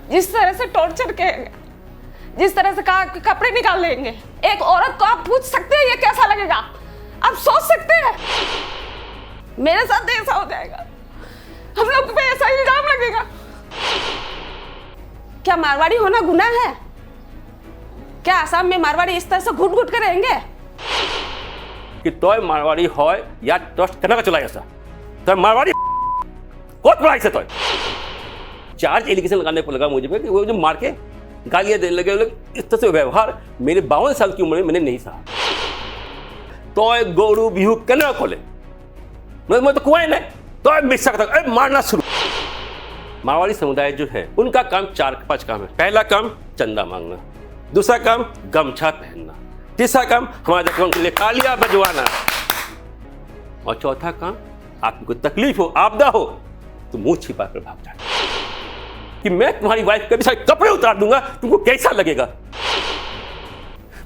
जिस तरह से टॉर्चर किए, जिस तरह से कहा कि कपड़े निकाल लेंगे, एक औरत को आप पूछ सकते हैं ये कैसा लगेगा? आप सोच सकते हैं मेरे साथ ऐसा हो जाएगा, हम लोग पे ऐसा इल्जाम लगेगा? क्या मारवाड़ी होना गुनाह है? क्या आसाम में मारवाड़ी इस तरह से घुट घुट के रहेंगे? कि तोय मारवाड़ी होय या ट्रस्ट करना का चला ऐसा तो मारवाड़ी कोट पढ़ाई से तोय चार्ज एलिगेशन लगाने को लगा मुझे पे कि वो जो मार के गालियां देने लगे लोग। इस तरह से व्यवहार मेरे 52 साल की उम्र में मैंने नहीं सहा। तोय गोरू बिहू कहना खोले मैं तो कुआं नहीं तो मिस सकता मारना शुरू। मारवाड़ी समुदाय जो है उनका काम 4-5 काम है। पहला काम चंदा मांगना, दूसरा काम गमछा पहनना, तीसरा काम हमारे जख्मों के लिए तालियां बजवाना, और चौथा काम आपको कोई तकलीफ हो, आपदा हो तो मुंह छिपा कर भाग जाना कि मैं तुम्हारी वाइफ के भी सारे कपड़े उतार दूंगा, तुमको कैसा लगेगा?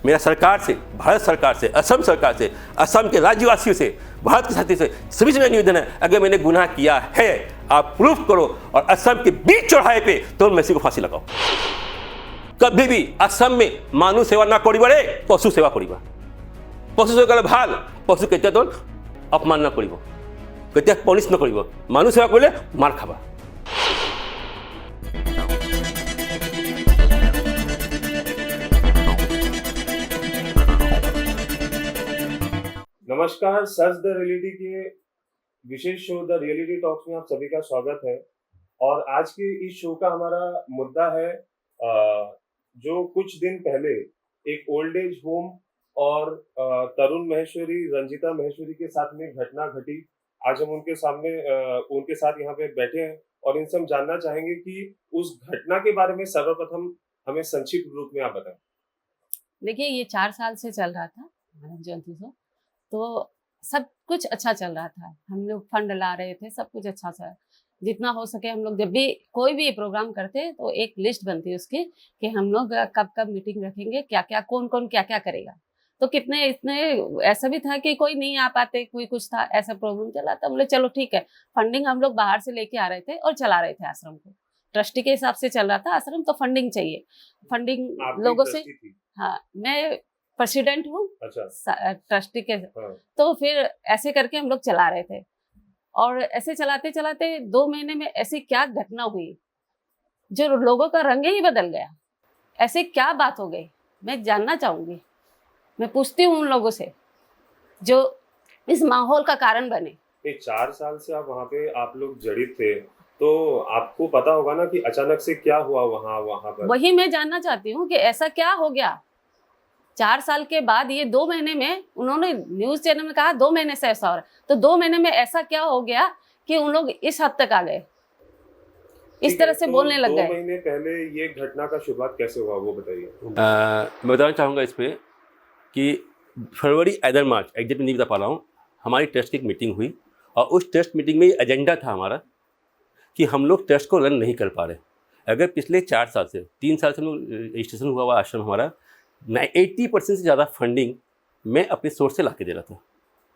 मेरा सरकार से, भारत सरकार से, असम सरकार से, असम के राज्यवासियों से, भारत के साथी से सभी से निवेदन है, अगर मैंने गुनाह किया है आप प्रूफ करो और असम के बीच चौराहे पे तो मैं को फांसी लगाओ। कभी भी असम में मानव सेवा ना करी बड़े पशु सेवा करी पशु सेवा कले ভাল पशु केতিয়া तो अपमान ना करिब केতিয়া पनिश न करिब मानव सेवा करले मार खाबा। नमस्कार, सर्च द रियलिटी के विशेष शो द रियलिटी टॉक्स में आप सभी का स्वागत है। और आज के इस शो का हमारा मुद्दा है जो कुछ दिन पहले एक ओल्ड एज होम और तरुण महेश्वरी, रंजिता महेश्वरी के साथ में घटना घटी। आज हम उनके सामने उनके साथ यहाँ पे बैठे हैं और इनसे हम जानना चाहेंगे कि उस घटना के बारे में सर्वप्रथम हमें संक्षिप्त रूप में आप बताएं। देखिए, ये 4 साल से चल रहा था मानव जयंती से, तो सब कुछ अच्छा चल रहा था। हम लोग फंड ला रहे थे, सब कुछ अच्छा था। जितना हो सके हम लोग जब भी कोई भी प्रोग्राम करते तो एक लिस्ट बनती है उसकी कि हम लोग कब कब मीटिंग रखेंगे, क्या क्या कौन कौन क्या क्या करेगा। तो कितने इतने ऐसा भी था कि कोई नहीं आ पाते, कोई कुछ था, ऐसा प्रॉब्लम चला था। बोले चलो ठीक है, फंडिंग हम लोग बाहर से लेके आ रहे थे और चला रहे थे आश्रम को। ट्रस्टी के हिसाब से चल रहा था आश्रम, तो फंडिंग चाहिए, फंडिंग लोगों से। हाँ, मैं प्रेसिडेंट हूँ ट्रस्टी के। तो फिर ऐसे करके हम लोग चला रहे थे और ऐसे चलाते चलाते 2 महीने में ऐसी क्या घटना हुई जो लोगों का रंग ही बदल गया। ऐसी क्या बात हो गई, मैं जानना चाहूंगी। मैं पूछती हूँ उन लोगों से जो इस माहौल का कारण बने। 4 साल से आप वहाँ पे आप लोग जड़ित थे, तो आपको पता होगा ना कि अचानक से क्या हुआ वहाँ पर। वही मैं जानना चाहती हूँ कि ऐसा क्या हो गया 4 साल के बाद। ये 2 महीने में उन्होंने न्यूज चैनल में कहा 2 महीने से ऐसा हो रहा है, तो 2 महीने में ऐसा क्या हो गया कि उन लोग इस हद तक आ गए, इस तरह से बोलने लग गए। 2 महीने पहले ये घटना का शुरुआत कैसे हुआ वो बताइए। मैं बताना चाहूँगा इस पर कि फरवरी इधर मार्च एग्जैक्ट नहीं बता पा रहा हूँ, हमारी ट्रस्ट की एक मीटिंग हुई और उस ट्रस्ट मीटिंग में ये एजेंडा था हमारा कि हम लोग ट्रस्ट को रन नहीं कर पा रहे। अगर पिछले 4 साल से 3 साल से हम लोग रजिस्ट्रेशन हुआ आश्रम हमारा 80% से ज़्यादा फंडिंग मैं अपने सोर्स से ला के दे रहा था,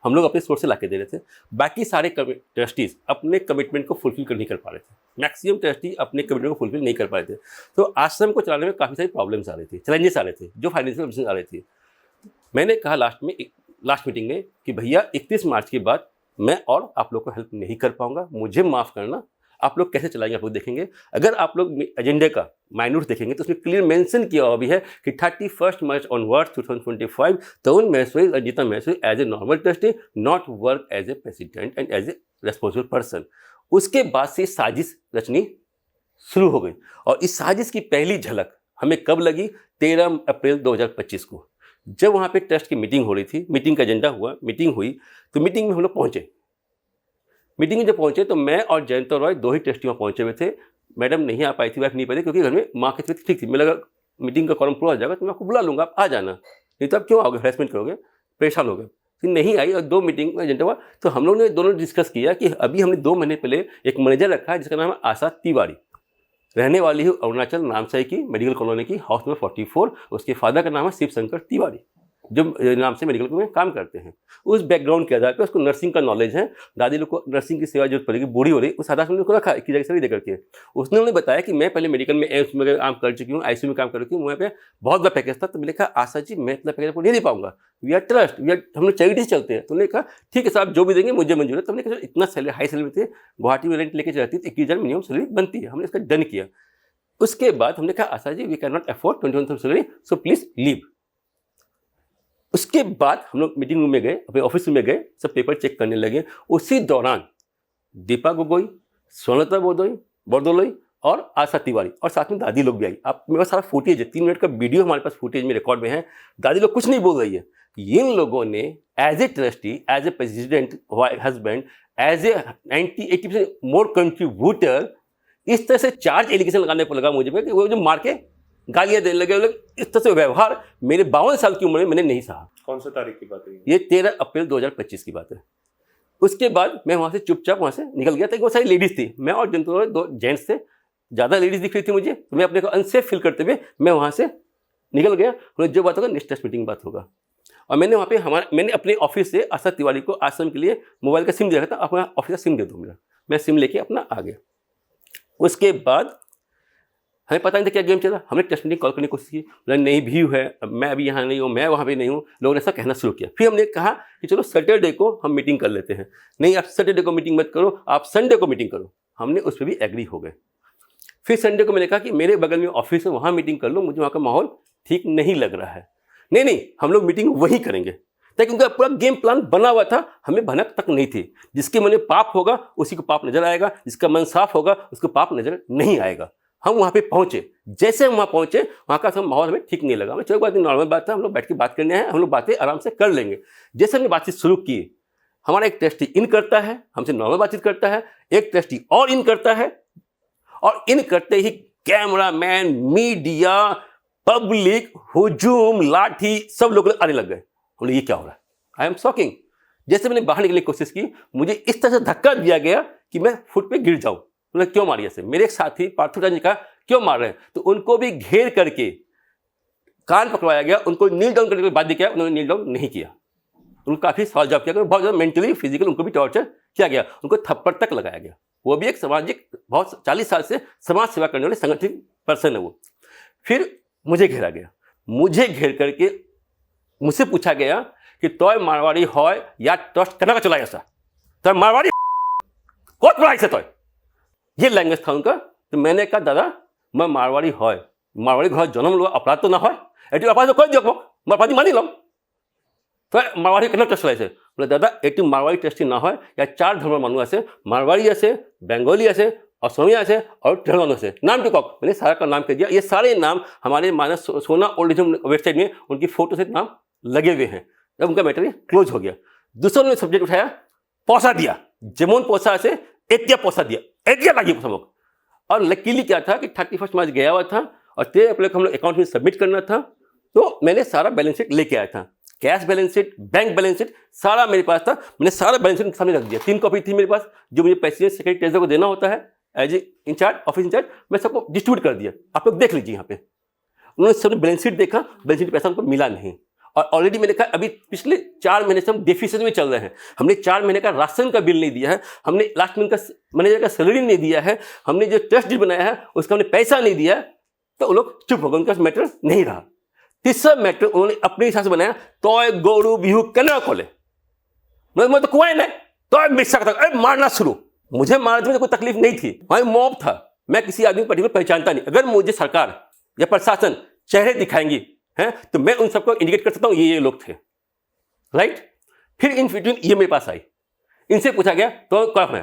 हम लोग अपने सोर्स से ला के दे रहे थे। बाकी सारे ट्रस्टीज़ अपने कमिटमेंट को फुलफिल नहीं कर पा रहे थे, मैक्सिमम ट्रस्टी अपने कमिटमेंट को फुलफिल नहीं कर पा रहे थे। तो आश्रम को चलाने में काफ़ी सारी प्रॉब्लम्स आ रही थी, चैलेंजेस आ रहे थे, जो फाइनेंशियल आ रही थी। मैंने कहा लास्ट मीटिंग में कि भैया 31 मार्च के बाद मैं और आप लोग को हेल्प नहीं कर पाऊंगा, मुझे माफ़ करना। आप लोग कैसे चलाएंगे आप लोग देखेंगे। अगर आप लोग एजेंडे का माइनूट देखेंगे तो उसमें क्लियर मेंशन किया हुआ भी है कि 31 March onwards 2025 Tarun Maheshwari, Ranjita Maheshwari as a normal trustee not work as a president and as a responsible person. उसके बाद से साजिश रचनी शुरू हो गई और इस साजिश की पहली झलक हमें कब लगी? 13 अप्रैल 2025 को, जब वहाँ पे ट्रस्ट की मीटिंग हो रही थी। मीटिंग का एजेंडा हुआ, मीटिंग हुई, तो मीटिंग में हम लोग पहुँचे। मीटिंग में जब पहुँचे तो मैं और जयंत रॉय 2 ही ट्रस्टी वहाँ पहुँचे हुए थे। मैडम नहीं आ पाई थी, वाइफ नहीं पाई थी क्योंकि घर में माँ की तबीयत ठीक थी। मैं लगा मीटिंग का कॉरम पूरा हो जाएगा तो मैं आपको बुला लूँगा, आप आ जाना, नहीं तो आप क्यों आओगे, हरेसमेंट करोगे, परेशान हो गए। फिर नहीं आई और 2 मीटिंग का एजेंडा हुआ। तो हम लोग ने दोनों डिस्कस किया कि अभी हमने 2 महीने पहले एक मैनेजर रखा है जिसका नाम है आशा तिवारी, रहने वाली है अरुणाचल नामसाई की मेडिकल कॉलोनी की, हाउस नंबर 44। उसके फादर का नाम है शिव शंकर तिवारी। जो नाम से मेडिकल में काम करते हैं। उस बैकग्राउंड के आधार पर उसको नर्सिंग का नॉलेज है, दादी लोग को नर्सिंग की सेवा जरूरत पड़ेगी, बूढ़ी हो रही, उस आधार से उनको रखा कि जगह सभी दे करके। उसने उन्हें बताया कि मैं पहले मेडिकल में एम्स में काम कर चुकी हूँ, आईसीयू में काम कर चुकी हूँ, वहाँ पे बहुत बड़ा पैकेज था। तो मैंने कहा आशा जी मैं इतना पैकेज आपको नहीं दे पाऊंगा, we are trust, we are, हम लोग चैरिटी से चलते हैं। तो उन्होंने कहा ठीक है साहब जो भी देंगे मुझे मंजूर है। तो हमने कहा इतना सैलरी हाई सैलरी थे, गुवाहाटी में रेंट लेके जाती है 21,000 मिनिमम सैलरी बनती है, हमने इसका डन किया। उसके बाद हमने कहा Asha ji we can not afford 21,000 salary, so please leave. उसके बाद हम लोग मीटिंग रूम में गए, अपने ऑफिस में गए, सब पेपर चेक करने लगे। उसी दौरान दीपा गोगोई, स्वर्णलता बोरदोलोई और आशा तिवारी और साथ में दादी लोग भी आई। आप मेरे पास सारा फुटेज है, 3 मिनट का वीडियो हमारे पास फुटेज में रिकॉर्ड में है। दादी लोग कुछ नहीं बोल रही है। इन लोगों ने as a trustee, as a president, husband, as a 90-80% more contributor, इस तरह से चार्ज एलिगेशन लगाने पर लगा मुझे पे कि वो जो मार के गालियां देने लगे लोग। इस तरह से व्यवहार मेरे 52 साल की उम्र में मैंने नहीं सहा। कौन सा तारीख की बात है ये 13 अप्रैल 2025 की बात है। उसके बाद मैं वहाँ से चुपचाप वहाँ से निकल गया था। वो सारी लेडीज़ थी, मैं और जनता 2 जेंट्स थे, ज़्यादा लेडीज़ दिख रही थी मुझे। तो मैं अपने को अनसेफ फील करते हुए मैं वहाँ से निकल गया। जो बात होगा नेक्स्ट टेस्ट मीटिंग बात होगा। और मैंने वहाँ पे मैंने अपने ऑफिस से आशा तिवारी को आश्रम के लिए मोबाइल का सिम दे रखा था, अपना ऑफिस का सिम दे दो मेरा। मैं सिम लेके अपना आ गया। उसके बाद हमें पता नहीं था क्या गेम चला। हमने टेस्ट मीटिंग कॉल करने की कोशिश की, बोला नहीं भी है, मैं अभी यहाँ नहीं हूँ, मैं वहाँ पे नहीं हूँ। लोगों ने ऐसा कहना शुरू किया। फिर हमने कहा कि चलो सैटरडे को हम मीटिंग कर लेते हैं। नहीं आप सैटरडे को मीटिंग मत करो, आप संडे को मीटिंग करो। हमने उस पर भी एग्री हो गए। फिर संडे को मैंने कहा कि मेरे बगल में ऑफिस है, वहाँ मीटिंग कर लो, मुझे वहाँ का माहौल ठीक नहीं लग रहा है। नहीं हम लोग मीटिंग वहीं करेंगे, ताकि उनका पूरा गेम प्लान बना हुआ था। हमें भनक तक नहीं थी। जिसके मन में पाप होगा उसी को पाप नजर आएगा, जिसका मन साफ होगा उसको पाप नजर नहीं आएगा। हम वहाँ पे पहुँचे, जैसे हम वहाँ पहुँचे वहाँ का सब माहौल हमें ठीक नहीं लगा। हमें चलो बात नॉर्मल बात था, हम लोग बैठ के बात करने हैं, हम लोग बातें आराम से कर लेंगे। जैसे हमने बातचीत शुरू की, हमारा एक ट्रस्टी इन करता है, हमसे नॉर्मल बातचीत करता है, एक ट्रस्टी और इन करता है, और इन करते ही कैमरा मैन, मीडिया, पब्लिक, हुजूम, लाठी, सब लोग आने लग गए। बोले ये क्या हो रहा है? I am shocking. जैसे मैंने बाहर निकलने की कोशिश की, मुझे इस तरह से धक्का दिया गया कि मैं फुट पे गिर जाऊं। बोले क्यों मारी ऐसे? मेरे एक साथी पार्थुराज ने कहा क्यों मार रहे हैं? तो उनको भी घेर करके कान पकड़वाया गया, उनको नील डाउन करने के बाद किया, उन्होंने नील डाउन नहीं किया। उनको काफी सवाल जवाब किया, बहुत ज़्यादा मेंटली फिजिकल उनको भी टॉर्चर किया गया, उनको थप्पड़ तक लगाया गया। वो भी एक सामाजिक, बहुत 40 साल से समाज सेवा करने वाले संगठित पर्सन है वो। फिर मुझे घेरा गया, मुझे घेर करके मुझसे पूछा गया कि तोय मारवाड़ी है या ट्रस्ट करना का चला ऐसा, तो मारवाड़ी कौन पढ़ाई से तोय, ये लैंग्वेज था उनका। तो मैंने कहा दादा मैं मारवाड़ी है, मारवाड़ी घर जन्म लो, अपराध तो ना हो, एटी अपराध तो कर दियो, मारवाड़ी मानी लो, तो मारवाड़ी करना ट्रस्ट चलाइसे। बोले दादा एटी मारवाड़ी ट्रस्टी ना हो या 4 धर्म मानू आसे, मारवाड़ी आसे, बेंगली आसे, असमिया से और तेलंगाना से, नाम टिकॉक मैंने सारा का नाम कह दिया। ये सारे नाम हमारे मानस सोना ओल्डिज्म वेबसाइट में उनकी फोटो से नाम लगे हुए हैं। जब उनका मैटर क्लोज हो गया, दूसरों ने सब्जेक्ट उठाया, पौसा दिया, जेमोन पौसा से एतिया पौसा दिया, एतिया लगी सब लोग। और लकीली क्या था कि 31 मार्च गया हुआ था और 13 अप्रैल को हम लोग अकाउंट में सबमिट करना था। तो मैंने सारा बैलेंस शीट लेके आया था, cash balance sheet, bank balance sheet, सारा मेरे पास था। मैंने सारा बैलेंस शीट सामने रख दिया। 3 कॉपी थी मेरे पास, जो मुझे प्रेसिडेंट, सेक्रेटरी, ट्रेजरर को देना होता है as a incharge, office incharge, मैं सबको डिस्ट्रीब्यूट कर दिया। आप लोग देख लीजिए यहाँ पे। उन्होंने सबने बैलेंस शीट देखा, बैलेंस शीट पैसा उनको मिला नहीं। और ऑलरेडी मैंने कहा अभी पिछले 4 महीने से हम डेफिसिट में चल रहे हैं। हमने 4 महीने का राशन का बिल नहीं दिया है, हमने लास्ट मंथ का मैनेजर का सैलरी नहीं दिया है, हमने जो ट्रस्ट डीड बनाया है उसका हमने पैसा नहीं दिया। तो वो लोग चुप हो गए, उनका मैटर नहीं रहा। तीसरा मैटर उन्होंने अपने हिसाब से बनाया, तो गौरू बिहू कना खोले, मैं तो कुआं नहीं, तो मिस मारना शुरू। मुझे मारने में कोई तकलीफ नहीं थी, वहां मॉब था, मैं किसी आदमी को पर्टिकुलर पहचानता नहीं। अगर मुझे सरकार या प्रशासन चेहरे दिखाएंगी हैं तो मैं उन सबको इंडिकेट कर सकता हूं ये लोग थे, राइट। फिर इन बिटवीन ये मेरे पास आई, इनसे पूछा गया तो कौन है,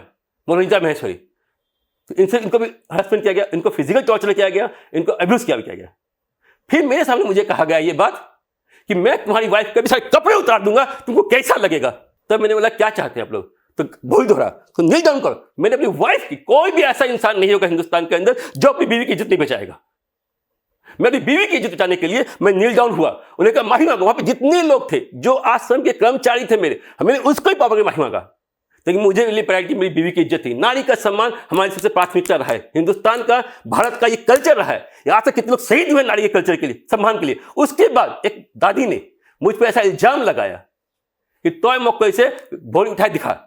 मनोरंजन महेश्वरी। तो इनसे इनको भी हरासमेंट किया गया, इनको फिजिकल टॉर्चर किया गया, इनको अब्यूज किया गया। फिर मेरे सामने मुझे कहा गया ये बात कि मैं तुम्हारी वाइफ के भी सारे कपड़े उतार दूंगा, तुमको कैसा लगेगा। तब मैंने बोला क्या चाहते हैं आप लोग, तो बोल दो रहा तो नील डाउन करो। मैंने अपनी वाइफ की, कोई भी ऐसा इंसान नहीं होगा हिंदुस्तान के अंदर जो अपनी बीवी की इज्जत नहीं बचाएगा। मैं अपनी बीवी की इज्जत बचाने के लिए मैं नील डाउन हुआ। उन्हें कहा माफी मांगो। वहां पे जितने लोग थे जो आश्रम के कर्मचारी थे मेरे, मैंने उसको ही पापा के माफी मांगा। लेकिन मुझे लिए प्रायोरिटी मेरी बीवी की इज्जत थी। नारी का सम्मान हमारी सबसे प्राथमिकता रहा है। हिंदुस्तान का, भारत का ये कल्चर रहा है। यहाँ से कितने लोग शहीद हुए नारी के कल्चर के लिए, सम्मान के लिए। उसके बाद एक दादी ने मुझ पर ऐसा इल्जाम लगाया कि तोय मौके से बोरी उठाए दिखा।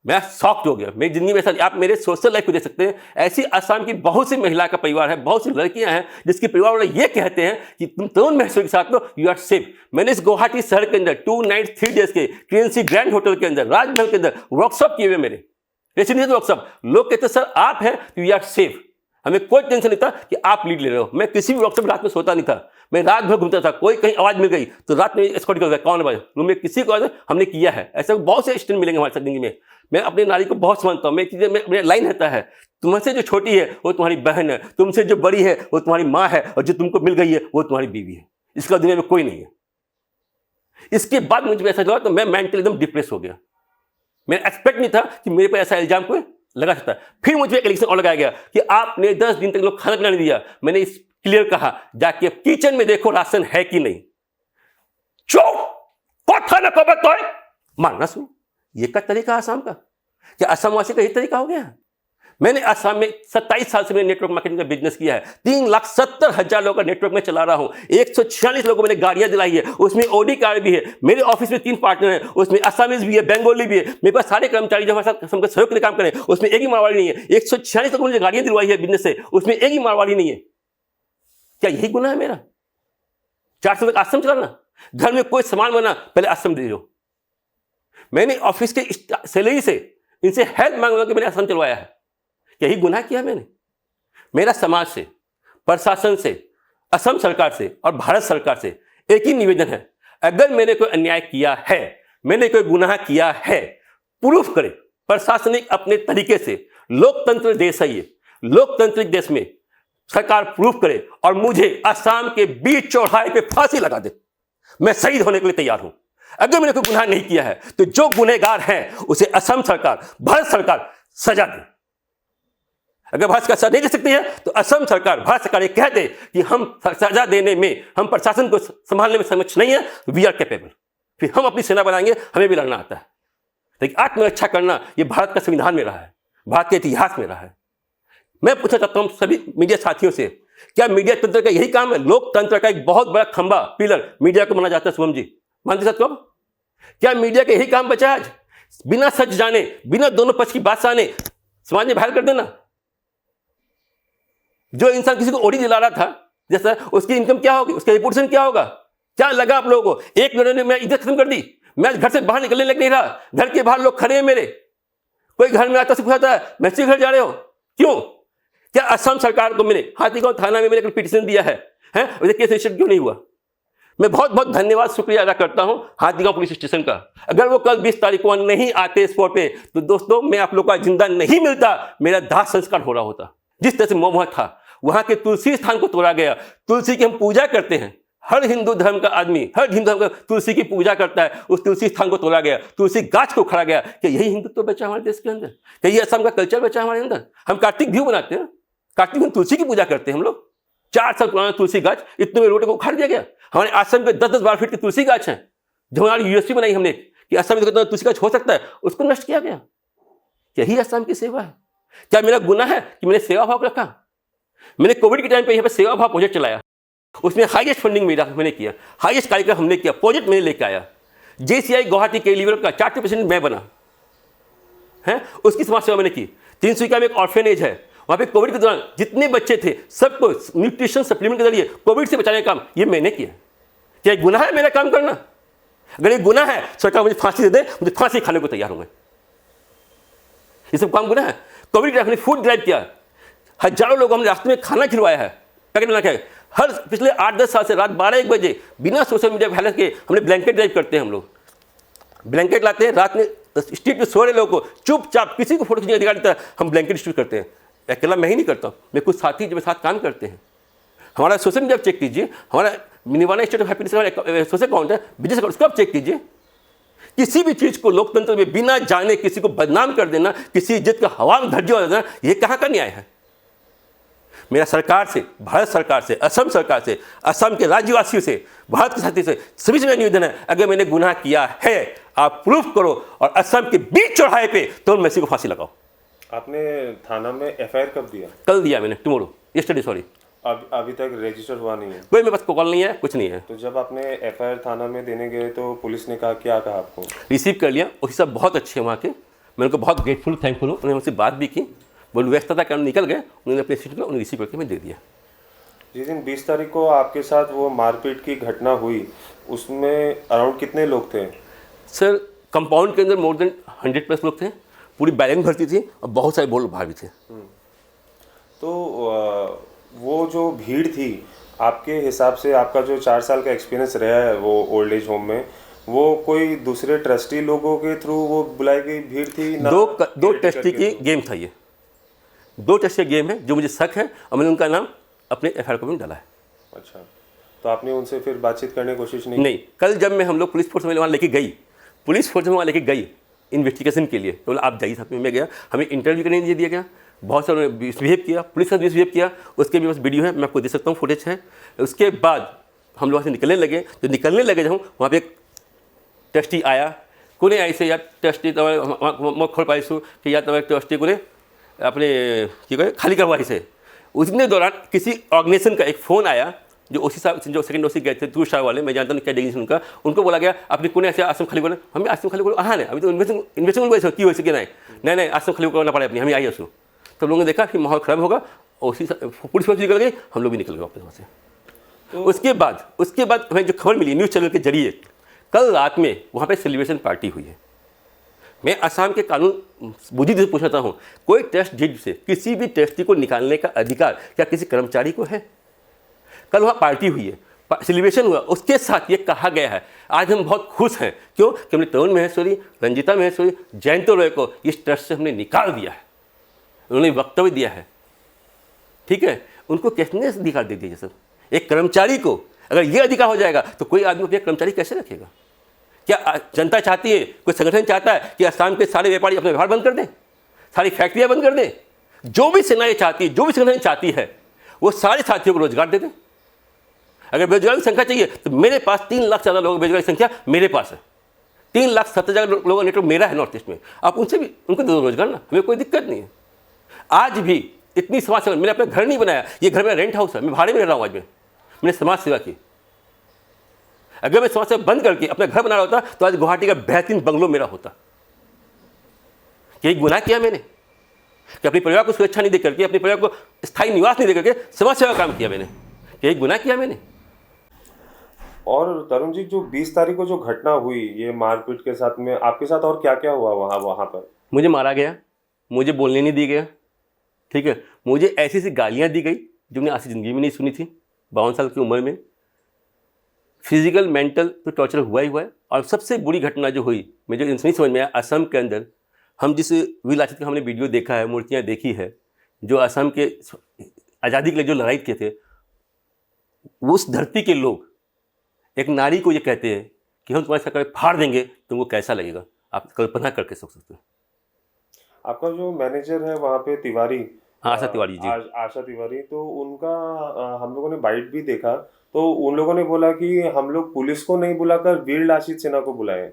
मैं शॉक्ड हो गया। मेरी जिंदगी में ऐसा, आप मेरे सोशल लाइफ को देख सकते हैं, ऐसी असम की बहुत सी महिला का परिवार है, बहुत सी लड़कियां हैं जिसके परिवार वाले ये कहते हैं कि तुम तरुण महसूर के साथ लो, यू आर सेफ। मैंने इस गुवाहाटी शहर के अंदर 2 नाइट 3 डेज के TNC ग्रैंड होटल के अंदर, राजमहल के अंदर वर्कशॉप किए हुए मेरे रेसिडेंशियल वर्कशॉप। लोग कहते सर आप हैं तो यू आर सेफ, हमें कोई टेंशन नहीं था कि आप लीड ले रहे हो। मैं किसी भी वर्कशॉप रात में सोता नहीं था, मैं रात भर घूमता था। कोई कहीं आवाज मिल गई तो रात में एस्कॉर्ट कर गया, कौन आवाज रूम में किसी को हमने किया है। ऐसे बहुत से स्टैंड मिलेंगे हमारे जिंदगी में। मैं अपनी नारी को बहुत समझता हूँ। मैं चीजें मेरा लाइन रहता है, तुमसे जो छोटी है वो तुम्हारी बहन है, तुमसे जो बड़ी है वो तुम्हारी माँ है, और जो तुमको मिल गई है वो तुम्हारी बीवी है। इसका दुनिया में कोई नहीं है। इसके बाद मुझे ऐसा लगा तो मैं मेंटली एकदम डिप्रेस हो गया। मैं एक्सपेक्ट नहीं था कि मेरे पर ऐसा इल्जाम कोई लगा सकता है। फिर मुझे एक इलेक्शन और लगाया गया कि आपने 10 दिन तक लोग खाना पीना नहीं दिया। मैंने इस क्लियर कहा, जाके किचन में देखो राशन है कि नहीं। मानना सुन, ये का तरीका आसाम का, क्या असमवासी का यही तरीका हो गया? मैंने असम में 27 साल से मैंने नेटवर्क मार्केटिंग का बिजनेस किया है। 3,70,000 लोगों का नेटवर्क में चला रहा हूं। 146 लोगों को मैंने गाड़ियां दिलाई है, उसमें ओडी कार भी है। मेरे ऑफिस में 3 पार्टनर हैं, उसमें असमीज भी है, बंगाली भी है। मेरे पास सारे कर्मचारी जो हमारे साथ सहयोग के लिए काम करें, उसमें एक ही मारवाड़ी नहीं है। 146 लोगों ने गाड़ियां दिलवाई है बिजनेस से, उसमें एक ही मारवाड़ी नहीं है। क्या यही गुनाह है मेरा? 400 तक आश्रम चलाना, घर में कोई सामान बना पहले आश्रम दे दो। मैंने ऑफिस के सैलरी से इनसे हेल्प मांग के मैंने आश्रम चलवाया है। यही गुनाह किया मैंने? मेरा समाज से, प्रशासन से, असम सरकार से और भारत सरकार से एक ही निवेदन है, अगर मैंने कोई अन्याय किया है, मैंने कोई गुनाह किया है, प्रूफ करे। प्रशासनिक अपने तरीके से, लोकतंत्र देश है ये, लोकतांत्रिक देश में सरकार प्रूफ करे और मुझे असम के बीच चौराहे पे फांसी लगा दे। मैं शहीद होने के लिए तैयार हूं। अगर मैंने कोई गुनाह नहीं किया है तो जो गुनहगार हैं उसे असम सरकार, भारत सरकार सजा दे। अगर भारत सरकार सजा नहीं दे सकती है तो असम सरकार, भारत सरकार ये कह दे कि हम सजा देने में, हम प्रशासन को संभालने में समक्ष नहीं है, वी आर कैपेबल। फिर हम अपनी सेना बनाएंगे, हमें भी लड़ना आता है। लेकिन आत्मरक्षा करना ये भारत का संविधान में रहा है, भारत के इतिहास में रहा है। मैं पूछना चाहता हूं सभी मीडिया साथियों से, क्या मीडिया तंत्र का यही काम है? लोकतंत्र का एक बहुत बड़ा खंबा, पिलर मीडिया को माना जाता है। शुभम जी मानते साथ कब? क्या मीडिया का यही काम बचा आज? बिना सच जाने, बिना दोनों पक्ष की बात जाने समाज में वायरल कर देना। जो इंसान किसी को ओडी दिला रहा था, जैसा उसकी इनकम क्या होगी, उसका रिपोर्टेशन क्या होगा? क्या लगा आप लोगों को? एक मिनट में मैं इज्जत खत्म कर दी। मैं घर से बाहर निकलने लग नहीं रहा। घर के बाहर लोग खड़े हैं मेरे। कोई घर में आता से पूछता है मैसी घर जा रहे हो, क्यों? क्या असम सरकार को मैंने हाथीगांव थाना में मैंने पिटीशन दिया है? केस रजिस्टर क्यों नहीं हुआ? मैं बहुत बहुत धन्यवाद, शुक्रिया अदा करता हूं हाथीगांव पुलिस स्टेशन का। अगर वो कल 20 तारीख को नहीं आते स्पॉट पे तो दोस्तों मैं आप लोग का जिंदा नहीं मिलता, मेरा दाह संस्कार हो रहा होता। जिस तरह से मोहब्बत था, वहां के तुलसी स्थान को तोड़ा गया। तुलसी की हम पूजा करते हैं, हर हिंदू धर्म का आदमी, हर हिंदू धर्म का तुलसी की पूजा करता है। उस तुलसी स्थान को तोड़ा गया, तुलसी गाछ को उखाड़ा गया। क्या यही हिंदुत्व बचा हमारे देश के अंदर? क्या ये असम का कल्चर बचा हमारे अंदर? हम कार्तिक व्यू बनाते हैं, कार्तिक में तुलसी की पूजा करते हैं हम लोग। 4 साल पुराना तुलसी गाछ इतने में रोड को उखाड़ दिया गया। हमारे आश्रम के 10-10-12 फीट के तुलसी गाछ हैं, जो हमारी यूनिवर्सिटी बनाई हमने कि असम में कितना तुलसी गाछ हो सकता है, उसको नष्ट किया गया। यही असम की सेवा है। क्या मेरा गुनाह है कि मैंने सेवा भाव रखा? मैंने कोविड के टाइम पे यहाँ पे सेवा भाव प्रोजेक्ट चलाया, उसमें हाईएस्ट फंडिंग मैंने किया, हाईएस्ट कार्यक्रम हमने किया, प्रोजेक्ट मैंने लेकर आया। JCI गुवाहाटी के लीवर का 4 प्रेसिडेंट मैं बना है, उसकी समाज सेवा मैंने की। 300 में एक ऑर्फेनेज है, वहाँ पे कोविड के दौरान जितने बच्चे थे सबको न्यूट्रिशन सप्लीमेंट के जरिए कोविड से बचाने का काम ये मैंने किया। क्या गुनाह है मेरा काम करना? अगर ये गुनाह है, सरकार मुझे फांसी दे दे, मुझे फांसी खाने को तैयार हूं मैं। ये सब काम गुनाह है। कोविड के हमने फूड ड्राइव किया, हजारों लोग हमने रास्ते में खाना खिलवाया है, पैकेट बना के। हर पिछले 8-10 साल से रात 12-1 बजे बिना सोशल मीडिया वायरस के हमने ब्लैंकेट ड्राइव करते हैं। हम लोग ब्लैंकेट लाते हैं, रात में स्ट्रीट में सो रहे लोगों को चुपचाप, किसी को फोटो खींचने का अधिकार देता है, हम ब्लैंकेट डिस्ट्रीब्यूट करते हैं। अकेला मैं ही नहीं करता, मैं कुछ साथी जो मेरे साथ काम करते हैं। हमारा सोशल मीडिया चेक कीजिए, हमारा निवाना state of happiness social account है, बिजनेस अकाउंट, उसको आप चेक कीजिए। किसी भी चीज को लोकतंत्र में बिना जाने किसी को बदनाम कर देना, किसी इज्जत का हवा में धज्जियां देना, ये कहाँ का न्याय है? मेरा सरकार से, भारत सरकार से, असम सरकार से, असम के राज्यवासियों से, भारत के साथी से सभी से मेरा निवेदन है, अगर मैंने गुनाह किया है आप प्रूफ करो और असम के बीच चौराहे पे तो मैसी को फांसी लगाओ। आपने थाना में FIR कब दिया? कल दिया मैंने, टुमारो, यस्टरडे, सॉरी। अभी तक रजिस्टर हुआ नहीं है? कोई मेरे पास कॉल नहीं है, कुछ नहीं है। तो जब आपने एफआईआर थाना में देने गए तो पुलिस ने कहा, क्या कहा आपको? रिसीव कर लिया, ऑफिसर साहब बहुत अच्छे हैं वहाँ के, मैं उनको बहुत ग्रेटफुल थैंकफुल हूँ। उन्होंने मुझसे बात भी की, बोल व्यस्त था कारण निकल गए, उन्होंने अपने सीट को उन्हें रिसीव करके मैं दे दिया। जिस दिन 20 तारीख को आपके साथ वो मारपीट की घटना हुई, उसमें अराउंड कितने लोग थे? सर कंपाउंड के अंदर मोर देन 100+ लोग थे, पूरी बैरिंग भरती थी और बहुत सारे बोल बाहर भी थे। तो वो जो भीड़ थी, आपके हिसाब से आपका जो 4 साल का एक्सपीरियंस रहा है वो ओल्ड एज होम में, वो कोई दूसरे ट्रस्टी लोगों के थ्रू वो बुलाई गई भीड़ थी ना? दो ट्रस्टी की गेम था ये, 2 ट्रस्टी का गेम है जो मुझे शक है और मैंने उनका नाम अपने एफआईआर कॉपी में डाला है। अच्छा, तो आपने उनसे फिर बातचीत करने की कोशिश नहीं? कल जब मैं हम लोग पुलिस फोर्स में वहाँ लेके गई, पुलिस फोर्स में वहाँ लेके गई इन्वेस्टिगेशन के लिए, तो बोला आप जाइए साथ में। मैं गया, हमें इंटरव्यू करने नहीं दिया गया, बहुत सारे मिसबिहेव किया, पुलिस का मिसबिहेव किया, उसके मेरे पास वीडियो है, मैं आपको दे सकता हूँ, फुटेज है। उसके बाद हम लोग से निकलने लगे, तो निकलने लगे जब वहाँ पे एक ट्रस्टी आया, कोने ऐसे यार ट्रस्टी तो खोल पाइसू कि यार तुम्हारे ट्रस्टी को अपने क्या कहे खाली करवाई से। उसने दौरान किसी ऑर्गेनाइजेशन का एक फ़ोन आया, जो ओसी साहब जो सेकंड ओसी गए थे 2 स्टार वाले, मैं जानता हूँ क्या डिग्नेशन उनका, उनको बोला गया अपने कोने ऐसे आश्रम खाली करो। हमें आश्रम खाली करो हाँ नहीं, अभी तो इन्वेस्टिगेशन की हो सके नहीं आश्रम खाली करना पड़ा अपनी, हमें आई उसको। तो लोगों ने देखा कि माहौल ख़राब होगा, ओसी पुलिस फोर्स निकल गई, हम लोग भी निकल गए वापस वहाँ से। तो उसके बाद हमें जो खबर मिली न्यूज़ चैनल के जरिए, कल रात में वहाँ पे सेलिब्रेशन पार्टी हुई है। मैं असम के कानून बुद्धि से पूछता हूँ, कोई ट्रस्ट डीड से किसी भी ट्रस्टी को निकालने का अधिकार क्या किसी कर्मचारी को है? कल वहाँ पार्टी हुई है, सेलिब्रेशन हुआ, उसके साथ ये कहा गया है। आज हम बहुत खुश हैं, क्यों कि हमने तरुण महेश्वरी, रंजिता महेश्वरी, जयंत रॉय को इस ट्रस्ट से हमने निकाल दिया है। उन्होंने वक्तव्य दिया है, ठीक है, उनको किसने अधिकार दे दिया सर? एक कर्मचारी को अगर ये अधिकार हो जाएगा तो कोई आदमी अपने कर्मचारी कैसे रखेगा? क्या जनता चाहती है, कोई संगठन चाहता है कि असम के सारे व्यापारी अपने व्यवहार बंद कर दें, सारी फैक्ट्रियां बंद कर दें? जो भी सेनाएं चाहती है, जो भी संगठन चाहती है, वो सारे साथियों को रोजगार दे दें। अगर बेरोजगार की संख्या चाहिए तो मेरे पास 3 लाख से ज़्यादा लोगों की बेरोजगार की संख्या मेरे पास है, 3,70,000 लोगों का नेटवर्क मेरा है नॉर्थ ईस्ट में। आप उनसे भी उनको दे दो रोजगार ना, हमें कोई दिक्कत नहीं है। आज भी इतनी समाज सेवा, मैंने अपना घर नहीं बनाया, ये घर मेरा रेंट हाउस है, मैं भाड़े में रह रहा हूँ। आज मैंने समाज सेवा की। अगर मैं समाज सेवा बंद करके अपना घर बना रहा होता तो आज गुवाहाटी का बेहतरीन बंगलो मेरा होता। यही गुनाह किया मैंने कि अपने परिवार को सुरक्षा नहीं दे करके, अपने परिवार को स्थायी निवास नहीं दे करके समाज सेवा काम किया मैंने। यही गुनाह किया मैंने। और तरुण जी, जो 20 तारीख को जो घटना हुई ये मारपीट के साथ में, आपके साथ और क्या क्या हुआ वहाँ पर? मुझे मारा गया, मुझे बोलने नहीं दिया गया, ठीक है, मुझे ऐसी ऐसी गालियाँ दी गई जो मैंने आज की ज़िंदगी में नहीं सुनी थी 52 साल की उम्र में। फिजिकल मेंटल तो टॉर्चर हुआ ही हुआ है। और सबसे बुरी घटना जो हुई, मुझे नहीं समझ में आया, असम के अंदर हम जिस वीर लाचित का हमने वीडियो देखा है, मूर्तियाँ देखी है, जो असम के आज़ादी के लिए जो लड़ाई किए थे, उस धरती के लोग एक नारी को ये कहते हैं कि हम तुम्हारी सरकार फाड़ देंगे, तुमको कैसा लगेगा? आप कल्पना करके सोच सकते हैं। आपका जो मैनेजर है वहाँ पे तिवारी, हाँ, आशा तिवारी जी, आशा तिवारी, तो उनका हम लोगों ने बाइट भी देखा, तो उन लोगों ने बोला कि हम लोग पुलिस को नहीं बुलाकर वीर लाचित सेना को बुलाए।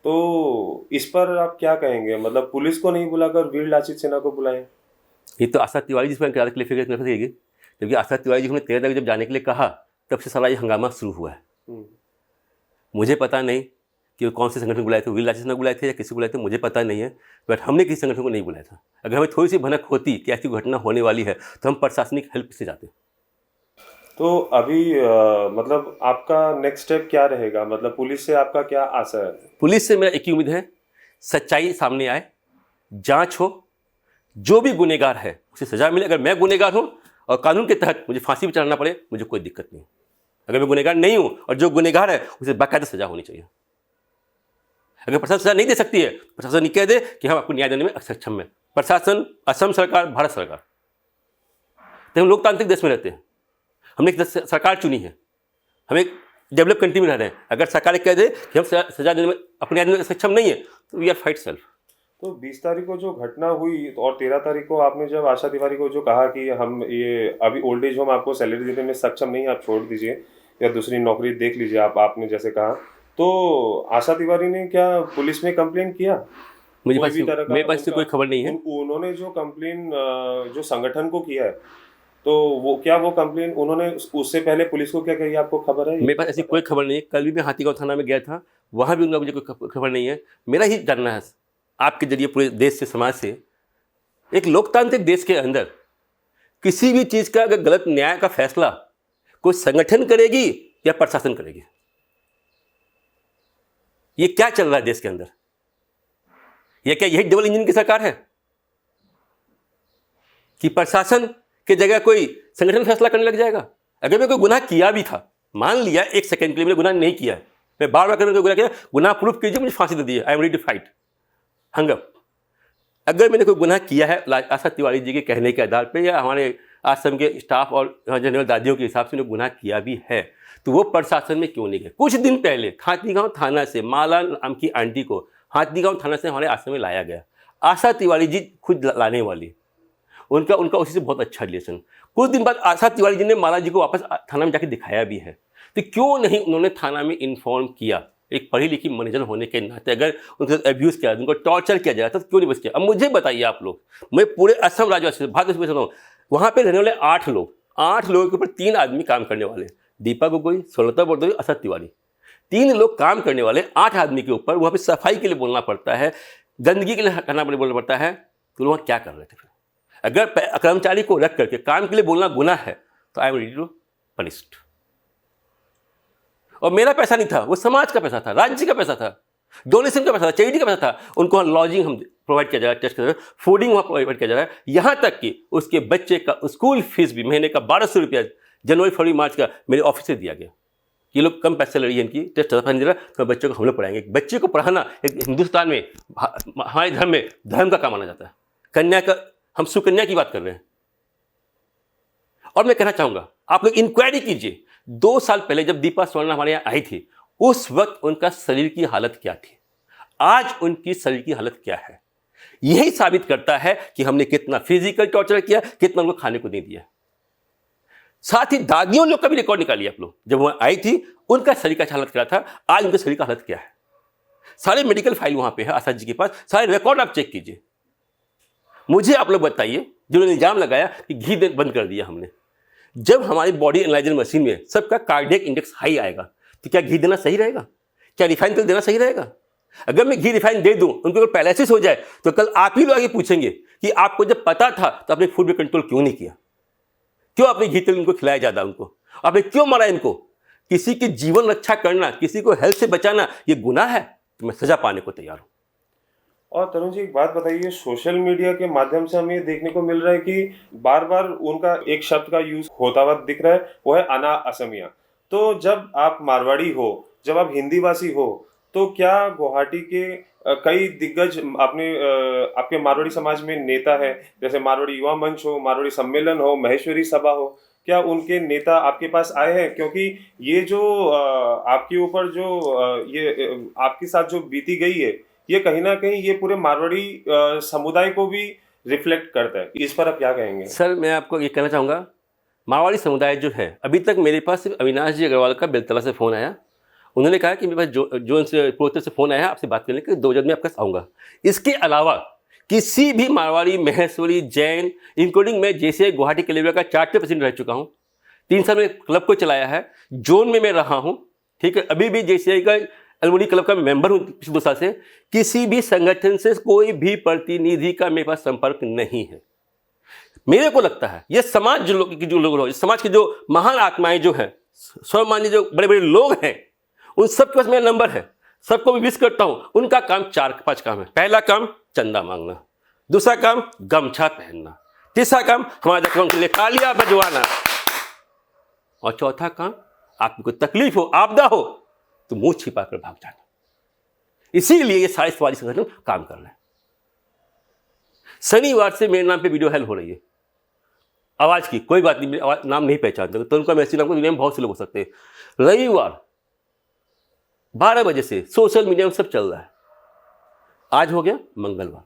तो इस पर आप क्या कहेंगे? मतलब पुलिस को नहीं बुलाकर वीर लाचित सेना को बुलाए? ये तो आशा तिवारी जी पर क्लियरिफिकेशन रहेगी, क्योंकि आशा तिवारी जी हमने 13 तारीख जब जाने के लिए कहा तब से सारा ये हंगामा शुरू हुआ है। मुझे पता नहीं कि कौन से संगठन को बुलाए थे, वीर लाचित सेना बुलाए थे या किसी को बुलाए थे, मुझे पता नहीं है, बट हमने किसी संगठन को नहीं बुलाया था। अगर हमें थोड़ी सी भनक होती कि ऐसी घटना होने वाली है तो हम प्रशासनिक हेल्प से जाते। तो अभी मतलब आपका नेक्स्ट स्टेप क्या रहेगा? मतलब पुलिस से आपका क्या आशा है? पुलिस से मेरा एक ही उम्मीद है, सच्चाई सामने आए, जांच हो, जो भी गुनहगार है उसे सजा मिले। अगर मैं गुनहगार हूँ और कानून के तहत मुझे फांसी भी चढ़ाना पड़े, मुझे कोई दिक्कत नहीं। अगर मैं गुनहगार नहीं हूँ और जो गुनहगार है उसे बाकायदा सजा होनी चाहिए। अगर प्रशासन सजा नहीं दे सकती है, प्रशासन ये कह दे कि हम आपको न्याय देने में सक्षम है। प्रशासन, असम सरकार, भारत सरकार, तो हम लोकतांत्रिक देश में रहते हैं, हमने एक सरकार चुनी है, हम एक डेवलप कंट्री में रह रहे हैं। अगर सरकार कह दे कि हम सजा देने में अपने आदमी में सक्षम नहीं है, तो वी आर फाइट सेल्फ। तो 20 तारीख को जो घटना हुई और 13 तारीख को आपने जब आशा तिवारी को जो कहा कि हम ये अभी ओल्ड एज होम आपको सैलरी देने में सक्षम नहीं, आप छोड़ दीजिए या दूसरी नौकरी देख लीजिए, आपने जैसे कहा, तो आशा तिवारी ने क्या पुलिस में कंप्लेन किया? मेरे पास कोई खबर नहीं है। उन्होंने जो कंप्लेन जो संगठन को किया है तो वो कंप्लेन उन्होंने उससे पहले पुलिस को क्या कही, आपको खबर है? मेरे पास ऐसी कोई खबर नहीं है। कल भी मैं हाथीगांव थाना में गया था, वहाँ भी उनका मुझे कोई खबर नहीं है। मेरा ही जानना है आपके जरिए पूरे देश से, समाज से, एक लोकतांत्रिक देश के अंदर किसी भी चीज़ का अगर गलत न्याय का फैसला कोई संगठन करेगी या प्रशासन करेगी? ये क्या चल रहा है देश के अंदर? ये क्या यही डबल इंजन की सरकार है कि प्रशासन की जगह कोई संगठन फैसला करने लग जाएगा? अगर मैं कोई गुनाह किया भी था, मान लिया एक सेकंड के लिए मैंने गुनाह नहीं किया है, मैं बार बार करके गुनाह किया, गुनाह प्रूफ कीजिए, मुझे फांसी दे दीजिए, I am ready to fight, hang up. अगर मैंने कोई गुनाह किया है आशा तिवारी जी के कहने के आधार पे या हमारे आश्रम के स्टाफ और जनरल दादियों के हिसाब से उन्हें गुनाह किया भी है, तो वो प्रशासन में क्यों नहीं गए? कुछ दिन पहले हाथीगांव थाना से माला नाम की आंटी को हाथीगांव थाना से हमारे आश्रम में लाया गया। आशा तिवारी जी खुद लाने वाली, उनका उसी से बहुत अच्छा रिलेशन। कुछ दिन बाद आशा तिवारी जी ने माला जी को वापस थाना में जाके दिखाया भी है, तो क्यों नहीं उन्होंने थाना में इन्फॉर्म किया? एक पढ़ी लिखी मैनेजर होने के नाते अगर उनके साथ एब्यूज़ किया, उनको टॉर्चर किया जाए तो क्यों नहीं बच किया? अब मुझे बताइए आप लोग, मैं पूरे असम राज्य से भारत में हूँ, वहाँ पे रहने वाले 8 लोगों के ऊपर 3 आदमी काम करने वाले, दीपा गोगोई, सोनलता बरदोई, आशा तिवारी, 3 लोग काम करने वाले 8 आदमी के ऊपर वहाँ पे सफाई के लिए बोलना पड़ता है, गंदगी के लिए हटाना बोलना पड़ता है। तो वहाँ क्या कर रहे थे फिर? अगर कर्मचारी को रख करके काम के लिए बोलना गुनाह है तो I am ready to punished. और मेरा पैसा नहीं था, वो समाज का पैसा था, राज्य का पैसा था, डोनेशन का पैसा था, चैरिटी का पैसा था। उनको लॉजिंग हम प्रोवाइड किया जा रहा है, टेस्ट किया जा रहा है, फूडिंग वहाँ प्रोवाइड किया जा रहा है, यहाँ तक कि उसके बच्चे का स्कूल फीस भी महीने का 1200 रुपया जनवरी फरवरी मार्च का मेरे ऑफिस से दिया गया। ये लोग कम पैसे लड़ी है इनकी, टेस्ट नहीं दे रहा तो बच्चों को हम लोग पढ़ाएंगे। बच्चे को पढ़ाना एक हिंदुस्तान में हमारे धर्म में धर्म का काम माना जाता है। कन्या का, हम सुकन्या की बात कर रहे हैं। और मैं कहना चाहूँगा आप लोग इंक्वायरी कीजिए, 2 साल पहले जब दीपा स्वर्णा हमारे यहाँ आई थी, उस वक्त उनका शरीर की हालत क्या थी, आज उनकी शरीर की हालत क्या है। यही साबित करता है कि हमने कितना फिजिकल टॉर्चर किया, कितना उनको खाने को नहीं दिया। साथ ही दादियों लोग का भी रिकॉर्ड निकालिए आप लोग, जब वहाँ आई थी उनका शरीर का हालत क्या था, आज उनके शरीर का हालत क्या है। सारे मेडिकल फाइल वहाँ पे है आशा जी के पास, सारे रिकॉर्ड आप चेक कीजिए। मुझे आप लोग बताइए, जिन्होंने इल्जाम लगाया कि घी बंद कर दिया हमने, जब हमारी बॉडी एनालाइजर मशीन में सबका कार्डियक इंडेक्स हाई आएगा तो क्या घी देना सही रहेगा? क्या रिफाइन तेल देना सही रहेगा? अगर मैं घी रिफाइन दे दूं, उनको अगर पैरालिसिस हो जाए तो कल आप ही लोग आगे पूछेंगे कि आपको जब पता था तो आपने फूड में कंट्रोल क्यों नहीं किया, क्यों आपने घी तेल उनको खिलाया ज़्यादा, उनको आपने क्यों मारा इनको? किसी की जीवन रक्षा करना, किसी को हेल्थ से बचाना ये गुनाह है, तो मैं सजा पाने को तैयार हूँ। और तरुण जी, एक बात बताइए, सोशल मीडिया के माध्यम से हमें देखने को मिल रहा है कि बार बार उनका एक शब्द का यूज होता हुआ दिख रहा है, वो है अना असमिया। तो जब आप मारवाड़ी हो, जब आप हिंदी भाषी हो, तो क्या गुवाहाटी के कई दिग्गज आपके मारवाड़ी समाज में नेता है, जैसे मारवाड़ी युवा मंच हो, मारवाड़ी सम्मेलन हो, महेश्वरी सभा हो, क्या उनके नेता आपके पास आए हैं? क्योंकि ये जो आपके ऊपर जो ये आपके साथ जो बीती गई है, ये कहीं ना कहीं ये पूरे मारवाड़ी समुदाय को भी रिफ्लेक्ट करता है। इस पर आप क्या कहेंगे? सर, मैं आपको ये कहना चाहूँगा, मारवाड़ी समुदाय जो है, अभी तक मेरे पास सिर्फ अविनाश जी अग्रवाल का बेलतला से फ़ोन आया। उन्होंने कहा कि मेरे पास जोन से पोस्टर से फ़ोन आया, आपसे बात करने के 2 दिन में आपके पास आऊँगा। इसके अलावा किसी भी मारवाड़ी, महेश्वरी, जैन, इंक्लूडिंग मैं जैसे गुवाहाटी कलेबरा का 4थे प्रेसिडेंट रह चुका हूँ, 3 साल में क्लब को चलाया है, जोन में मैं रहा हूँ, ठीक है, अभी भी जैसे का अलमुनी क्लब का मेंबर हूँ पिछले 2 साल से। किसी भी संगठन से कोई भी प्रतिनिधि का मेरे पास संपर्क नहीं है। मेरे को लगता है ये समाज जो लोग समाज के जो महान आत्माएं जो हैं, स्वमान्य जो बड़े बड़े लोग हैं, उन सबके पास मेरा नंबर है, सबको मैं विश करता हूँ। उनका काम 4-5 काम है। पहला काम चंदा मांगना, दूसरा काम गमछा पहनना, तीसरा काम हमारे जख्मों के लिए तालियां बजवाना, और चौथा काम आपको कोई तकलीफ हो, आपदा हो तो मुंह छिपा कर भाग जाना। इसीलिए ये सारे समाजी संगठन काम कर रहे हैं। शनिवार से मेरे नाम पे वीडियो हेल्प हो रही है, आवाज की, कोई बात नहीं, आवाज नाम नहीं पहचानते तो उनका मैसेज नाम को दुनिया में बहुत से लोग हो सकते हैं। रविवार 12 बजे से सोशल मीडिया में सब चल रहा है। आज हो गया मंगलवार,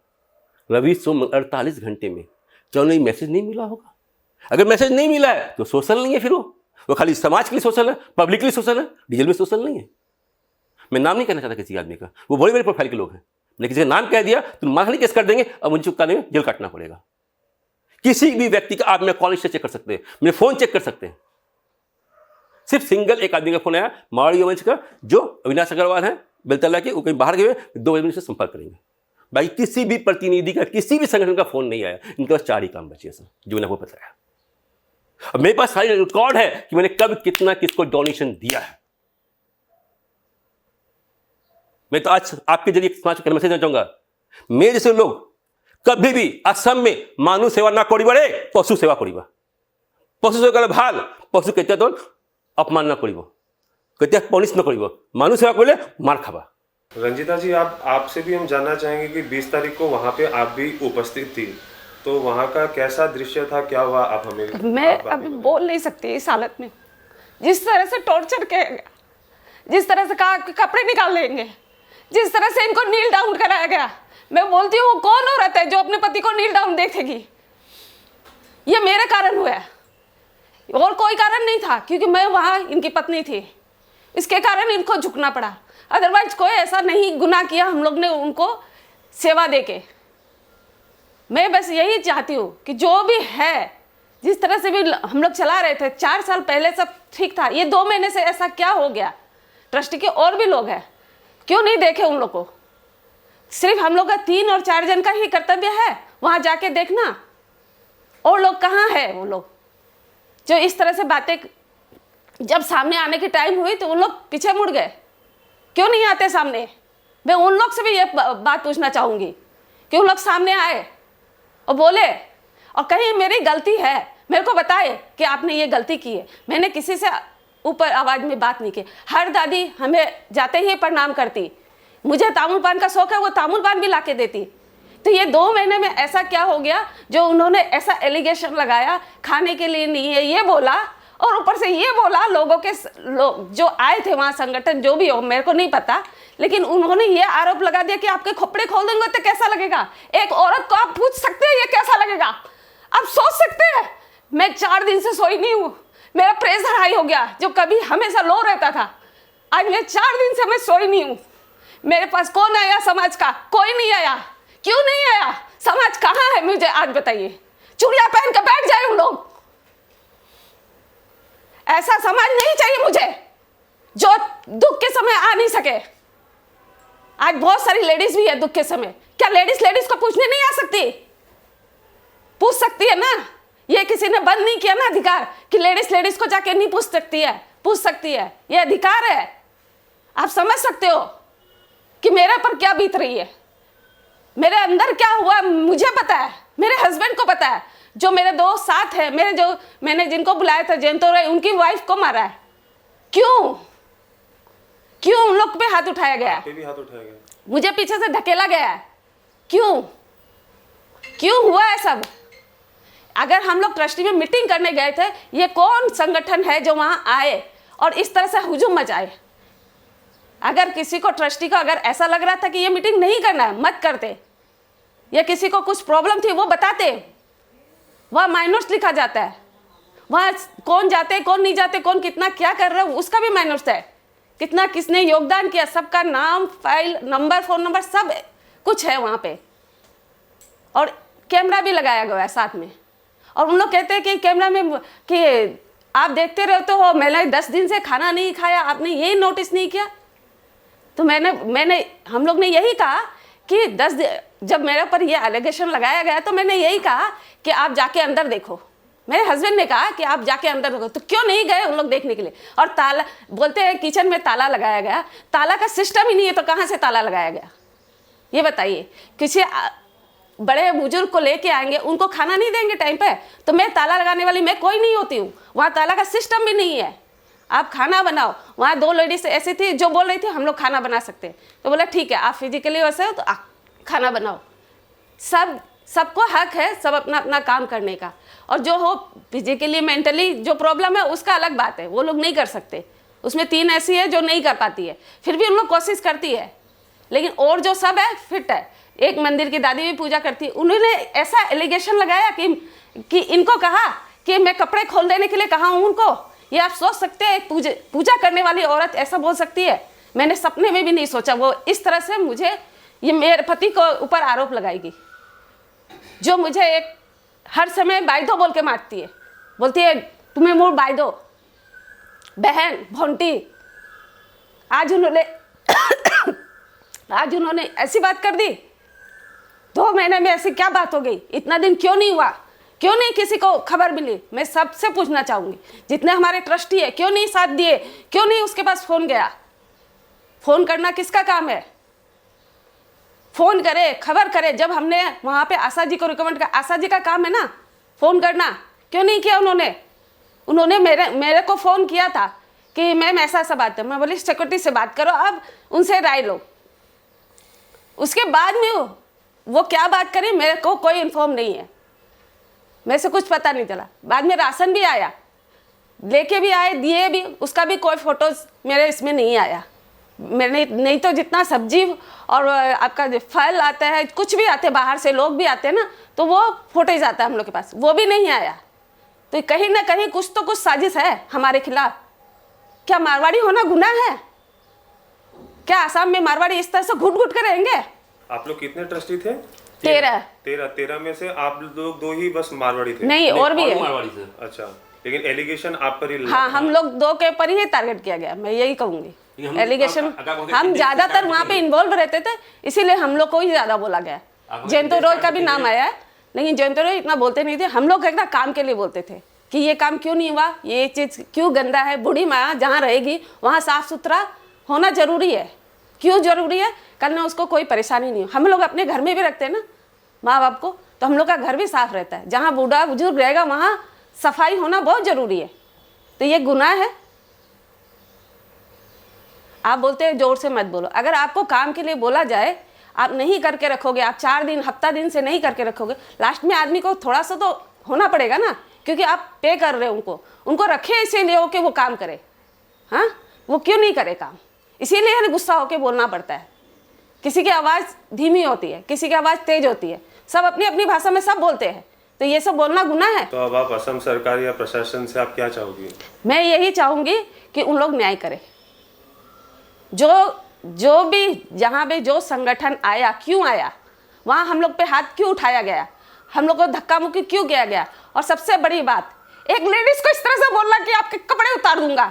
रवि सोम 48 घंटे में क्या उन्हें मैसेज नहीं मिला होगा? अगर मैसेज नहीं मिला है तो सोशल नहीं है, फिर वो खाली समाज के लिए सोशल है, पब्लिक के लिए सोशल है, डिजिटल में सोशल नहीं है। मैं नाम नहीं कहना चाहता किसी आदमी का, वो बड़े बड़े प्रोफाइल के लोग हैं। मैंने किसी का नाम कह दिया तो मानहानि केस कर देंगे और मुझे चुपका नहीं, जेल काटना पड़ेगा। किसी भी व्यक्ति का आप मेरे कॉल हिस्ट्री चेक कर सकते हैं, मेरे फ़ोन चेक कर सकते हैं। सिर्फ सिंगल एक आदमी का फ़ोन आया मारवाड़ी वंश का, जो अविनाश अग्रवाल है बेलतला के, वो कहीं बाहर गए, 2 बजे से संपर्क करेंगे। भाई किसी भी प्रतिनिधि का, किसी भी संगठन का फ़ोन नहीं आया। इनके पास 4 ही काम बचे हैं सर, जो मैंने आपको बताया। अब मेरे पास सारी रिकॉर्ड है कि मैंने कब कितना किसको डोनेशन दिया है। मैं तो आज आपके जरिए समाज को मैसेज देना चाहूंगा, मेरे जैसे लोग कभी भी असम में मानव सेवा ना करिबा, पशु सेवा करिबा। पशु सेवा कले ভাল, पशु केते तो अपमान ना करिबा, केते पनिश ना करिबा, मानव सेवा करले मार खाबा। रंजिता जी, आपसे भी हम जानना चाहेंगे कि 20 तारीख को वहाँ पे आप भी उपस्थित थी, तो वहाँ का कैसा दृश्य था, क्या हुआ? आप हमें मैं अभी बोल नहीं सकती इस हालत में। जिस तरह से टॉर्चर किया गया, जिस तरह से कहा कि कपड़े निकाल लेंगे, जिस तरह से इनको नील डाउन कराया गया, मैं बोलती हूँ कौन औरत है जो अपने पति को नील डाउन देखेगी? ये मेरे कारण हुआ है और कोई कारण नहीं था, क्योंकि मैं वहाँ इनकी पत्नी थी, इसके कारण इनको झुकना पड़ा। अदरवाइज कोई ऐसा नहीं गुनाह किया हम लोग ने उनको सेवा देके। मैं बस यही चाहती हूँ कि जो भी है, जिस तरह से भी हम लोग चला रहे थे 4 साल पहले सब ठीक था, ये 2 महीने से ऐसा क्या हो गया? ट्रस्टी के और भी लोग हैं, क्यों नहीं देखे उन लोग को? सिर्फ हम लोग का 3 और 4 जन का ही कर्तव्य है वहाँ जाके देखना। और लोग कहाँ है? वो लोग जो इस तरह से बातें, जब सामने आने की टाइम हुई तो उन लोग पीछे मुड़ गए, क्यों नहीं आते सामने? मैं उन लोग से भी ये बात पूछना चाहूँगी कि उन लोग सामने आए और बोले, और कहीं मेरी गलती है मेरे को बताए कि आपने ये गलती की है। मैंने किसी से ऊपर आवाज़ में बात नहीं की। हर दादी हमें जाते ही प्रणाम करती, मुझे तामुल पान का शौक है, वो तामुल पान भी ला के देती। तो ये 2 महीने में ऐसा क्या हो गया जो उन्होंने ऐसा एलिगेशन लगाया, खाने के लिए नहीं है ये बोला, और ऊपर से ये बोला लोगों के लोग जो आए थे वहाँ, संगठन जो भी हो मेरे को नहीं पता, लेकिन उन्होंने ये आरोप लगा दिया कि आपके खोपड़े खोल देंगे तो कैसा लगेगा? एक औरत को आप पूछ सकते हैं ये कैसा लगेगा? आप सोच सकते हैं? मैं 4 दिन से सोई नहीं हूँ, मेरा प्रेशर हाई हो गया, जो कभी हमेशा लो रहता था, आज मैं 4 दिन से मैं सोई नहीं हूँ। मेरे पास कौन आया समाज का? कोई नहीं आया। क्यों नहीं आया? समाज कहाँ है मुझे आज बताइए? चूड़िया पहन कर बैठ जाए उन लोग। ऐसा समाज नहीं चाहिए मुझे जो दुख के समय आ नहीं सके। आज बहुत सारी लेडीज भी है दुख के समय, क्या लेडीज को पूछने नहीं आ सकती? पूछ सकती है ना। ये किसी ने बंद नहीं किया ना अधिकार कि लेडीज को जाके नहीं पूछ सकती है, पूछ सकती है, ये अधिकार है। आप समझ सकते हो कि मेरे पर क्या बीत रही है, मेरे अंदर क्या हुआ मुझे पता है, मेरे हस्बैंड को पता है। जो मेरे 2 साथ है, मैंने जिनको बुलाया था जयंतो राय, उनकी वाइफ को मारा है। क्यों उन लोग पे हाथ उठाया गया? भी हाथ उठाया गया, मुझे पीछे से धकेला गया है। क्यों हुआ है सब? अगर हम लोग ट्रस्टी में मीटिंग करने गए थे, ये कौन संगठन है जो वहां आए और इस तरह से हुजूम मचाए? अगर किसी को, ट्रस्टी को अगर ऐसा लग रहा था कि ये मीटिंग नहीं करना है, मत करते। या किसी को कुछ प्रॉब्लम थी वो बताते, वहाँ माइनर्स लिखा जाता है, वहाँ कौन जाते कौन नहीं जाते, कौन कितना क्या कर रहा है उसका भी माइनर्स है, कितना किसने योगदान किया, सबका नाम, फाइल नंबर, फ़ोन नंबर सब कुछ है वहाँ पे। और कैमरा भी लगाया गया है साथ में। और उन लोग कहते हैं कि कैमरा में कि आप देखते रहते हो, मैंने 10 दिन से खाना नहीं खाया, आपने यही नोटिस नहीं किया? तो मैंने हम लोग ने यही कहा कि 10 दिन जब मेरे पर ये एलिगेशन लगाया गया तो मैंने यही कहा कि आप जाके अंदर देखो। मेरे हस्बैंड ने कहा कि आप जाके अंदर देखो, तो क्यों नहीं गए उन लोग देखने के लिए? और ताला बोलते हैं किचन में ताला लगाया गया, ताला का सिस्टम ही नहीं है तो कहाँ से ताला लगाया गया? ये बताइए। किसी बड़े बुजुर्ग को लेके आएंगे, उनको खाना नहीं देंगे टाइम पे, तो मैं ताला लगाने वाली मैं कोई नहीं होती हूँ। वहाँ ताला का सिस्टम भी नहीं है, आप खाना बनाओ। वहाँ 2 लेडीज ऐसी थी जो बोल रही थी हम लोग खाना बना सकते हैं, तो बोला ठीक है आप फिजिकली वैसे हो तो खाना बनाओ। सबको हक है सब अपना अपना काम करने का, और जो हो फिजिकली मेंटली जो प्रॉब्लम है उसका अलग बात है, वो लोग नहीं कर सकते। उसमें 3 ऐसी है जो नहीं कर पाती है, फिर भी उन लोग कोशिश करती है, लेकिन और जो सब है फिट है। एक मंदिर की दादी भी पूजा करती है, उन्होंने ऐसा एलिगेशन लगाया कि इनको कहा कि मैं कपड़े खोल देने के लिए कहा हूँ उनको। ये आप सोच सकते हैं पूजा करने वाली औरत ऐसा बोल सकती है? मैंने सपने में भी नहीं सोचा वो इस तरह से मुझे, ये मेरे पति को ऊपर आरोप लगाएगी, जो मुझे एक हर समय बायदो बोल के मारती है, बोलती है तुम्हें मुंह बायदो, बहन भोंटी। आज उन्होंने ऐसी बात कर दी। 2 महीने में ऐसी क्या बात हो गई? इतना दिन क्यों नहीं हुआ? क्यों नहीं किसी को खबर मिली? मैं सबसे पूछना चाहूंगी, जितने हमारे ट्रस्टी है क्यों नहीं साथ दिए? क्यों नहीं उसके पास फोन गया? फोन करना किसका काम है? फोन करे, खबर करे। जब हमने वहां पे आशा जी को रिकमेंड किया, आशा जी का काम है ना फोन करना, क्यों नहीं किया उन्होंने मेरे को फोन किया था कि मैम ऐसा ऐसा बात है। मैं बोली सिक्योरिटी से बात करो, अब उनसे राय लो। उसके बाद में वो क्या बात करी मेरे को कोई इन्फॉर्म नहीं है, मेरे से कुछ पता नहीं चला। बाद में राशन भी आया, लेके भी आए, दिए भी, उसका भी कोई फोटोज मेरे इसमें नहीं आया। मैंने नहीं तो जितना सब्जी और आपका जो फल आता है, कुछ भी आते बाहर से लोग भी आते हैं ना, तो वो फोटेज आता है हम लोग के पास, वो भी नहीं आया। तो कहीं ना कहीं कुछ तो कुछ साजिश है हमारे खिलाफ। क्या मारवाड़ी होना गुनाह है? क्या आसाम में मारवाड़ी इस तरह से घुट घुट कर रहेंगे? आप लोग कितने ट्रस्टी थे? 13 में से आप लोग 2 ही बस मारवाड़ी थे? नहीं, और भी है। मारवाड़ी से। अच्छा, लेकिन एलिगेशन आप पर ही हाँ, हम लोग 2 के ऊपर ही टारगेट किया गया, मैं यही कहूंगी। एलिगेशन हम ज्यादातर वहाँ पे इन्वॉल्व रहते थे, इसीलिए हम लोग को ही ज्यादा बोला गया। जयंत रॉय का भी नाम आया है, लेकिन जयंत रॉय इतना बोलते नहीं थे। हम लोग एक काम के लिए बोलते थे कि ये काम क्यों नहीं हुआ, ये चीज क्यों गंदा है, बूढ़ी माँ जहाँ रहेगी वहाँ साफ सुथरा होना जरूरी है। क्यों जरूरी है? कल ना उसको कोई परेशानी नहीं हो। हम लोग अपने घर में भी रखते हैं ना माँ बाप को, तो हम लोग का घर भी साफ रहता है। जहाँ बूढ़ा बुजुर्ग रहेगा वहाँ सफाई होना बहुत जरूरी है। तो ये गुनाह है? आप बोलते हैं जोर से मत बोलो। अगर आपको काम के लिए बोला जाए, आप नहीं करके रखोगे, आप 4 दिन हफ्ता दिन से नहीं करके रखोगे, लास्ट में आदमी को थोड़ा सा तो होना पड़ेगा ना, क्योंकि आप पे कर रहे हो उनको रखे इसीलिए हो कि वो काम करे। हाँ, वो क्यों नहीं करे काम? इसीलिए गुस्सा होके बोलना पड़ता है। किसी की आवाज़ धीमी होती है, किसी की आवाज़ तेज होती है, सब अपनी अपनी भाषा में सब बोलते हैं, तो ये सब बोलना गुनाह है। तो अब आप असम सरकार या प्रशासन से आप क्या चाहोगी? मैं यही चाहूँगी कि उन लोग न्याय करें। जो भी जहाँ पे जो संगठन आया, क्यों आया, वहाँ हम लोग पे हाथ क्यों उठाया गया, हम लोग को धक्का मुक्की क्यों किया गया? और सबसे बड़ी बात, एक लेडीज को इस तरह से बोलना कि आपके कपड़े उतार दूंगा,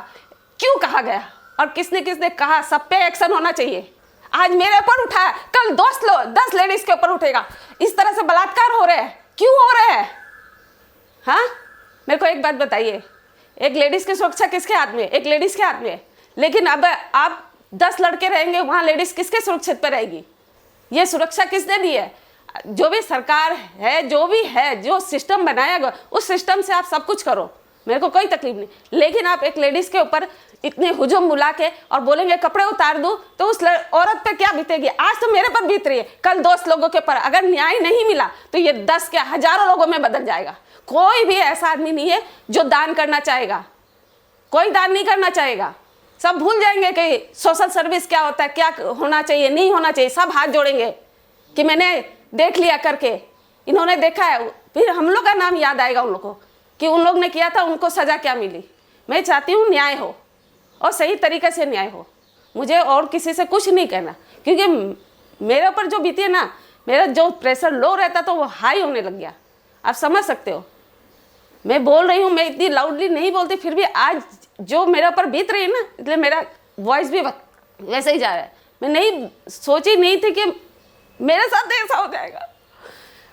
क्यों कहा गया? और किसने किसने कहा? सब पे एक्शन होना चाहिए। आज मेरे ऊपर उठाया, कल 10 लेडीज के ऊपर उठेगा। इस तरह से बलात्कार हो रहे हैं, क्यों हो रहे हैं? हाँ, मेरे को एक बात बताइए, एक लेडीज की सुरक्षा किसके हाथ में? एक लेडीज के हाथ में। लेकिन अब आप 10 लड़के रहेंगे, वहाँ लेडीज किसके सुरक्षित पर रहेगी? ये सुरक्षा किसने दी है? जो भी सरकार है, जो भी है, जो सिस्टम बनाया गया, उस सिस्टम से आप सब कुछ करो, मेरे को कोई तकलीफ नहीं। लेकिन आप एक लेडीज के ऊपर इतने हुजूम बुला के और बोलेंगे कपड़े उतार दूं, तो उस औरत पे क्या बीतेगी? आज तो मेरे पर बीत रही है, कल 2 लोगों के ऊपर। अगर न्याय नहीं मिला तो ये 10 क्या हजारों लोगों में बदल जाएगा। कोई भी ऐसा आदमी नहीं है जो दान करना चाहेगा, कोई दान नहीं करना चाहेगा। सब भूल जाएंगे कि सोशल सर्विस क्या होता है, क्या होना चाहिए, नहीं होना चाहिए। सब हाथ जोड़ेंगे कि मैंने देख लिया करके, इन्होंने देखा है, फिर हम लोग का नाम याद आएगा उन लोगों को कि उन लोग ने किया था, उनको सजा क्या मिली। मैं चाहती हूँ न्याय हो और सही तरीके से न्याय हो। मुझे और किसी से कुछ नहीं कहना, क्योंकि मेरे ऊपर जो बीती है ना, मेरा जो प्रेशर लो रहता तो वो हाई होने लग गया। आप समझ सकते हो, मैं बोल रही हूँ, मैं इतनी लाउडली नहीं बोलती, फिर भी आज जो मेरे ऊपर बीत रही है ना, इसलिए मेरा वॉइस भी वैसे ही जा रहा है। मैं नहीं सोची नहीं थी कि मेरे साथ ऐसा हो जाएगा,